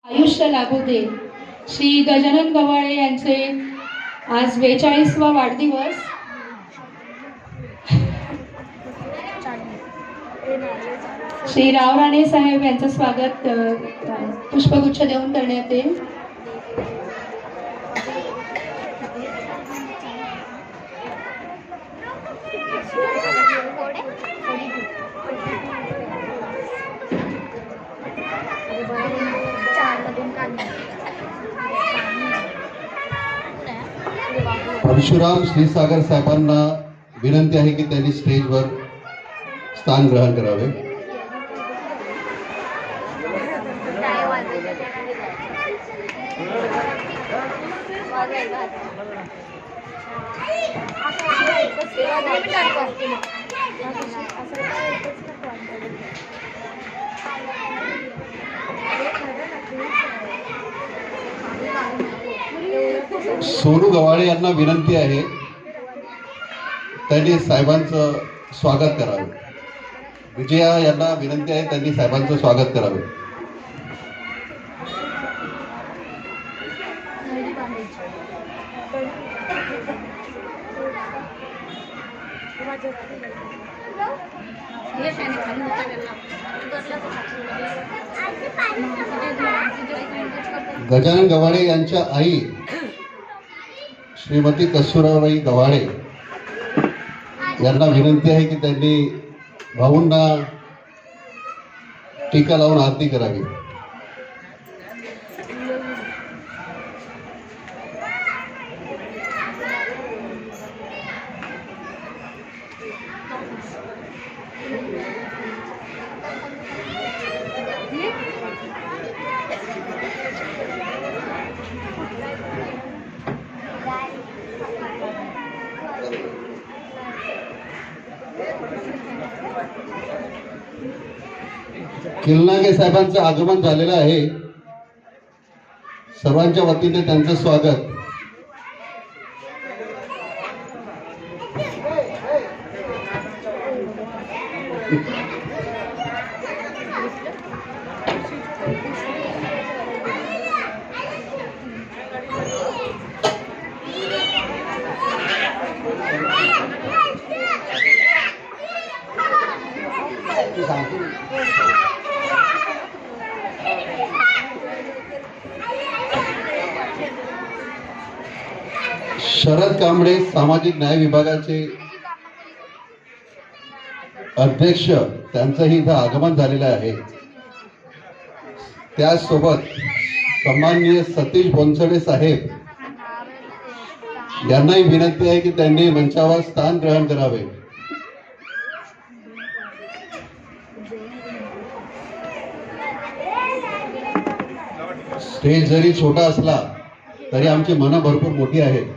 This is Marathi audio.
आयुष्य लाभू दे. श्री गजानन गवाळे यांचे आज 42वा वाढदिवस. श्री रावराणे साहेब यांचं स्वागत पुष्पगुच्छ देऊन करण्यात येईल. परशुराम श्रीसागर साहेबांना विनंती आहे की त्यांनी स्टेजवर स्थान ग्रहण करावे. सोनू गवाळे यांना विनंती आहे त्यांनी साहेबांचं स्वागत करावे. विजया यांना विनंती आहे त्यांनी साहेबांचं स्वागत करावे. गजानन गवाळे यांच्या आई श्रीमती कस्तुराबाई गवाळे यांना विनंती आहे की त्यांनी भाऊंना टीका लावून आरती करावी. किल्लागे साहेबांचं आगमन झालेलं आहे. सर्वांच्या वतीने त्यांचं स्वागत. शरद कांबळे सामाजिक न्याय विभागाचे अध्यक्ष त्यांचंही इथं आगमन झालेलं आहे. त्याचसोबत सन्माननीय सतीश बोनसडे साहेब यांनाही विनंती आहे की त्यांनी मंचावर स्थान ग्रहण करावे. स्टेज जरी छोटा असला तरी आमची मनं भरपूर मोठी आहेत.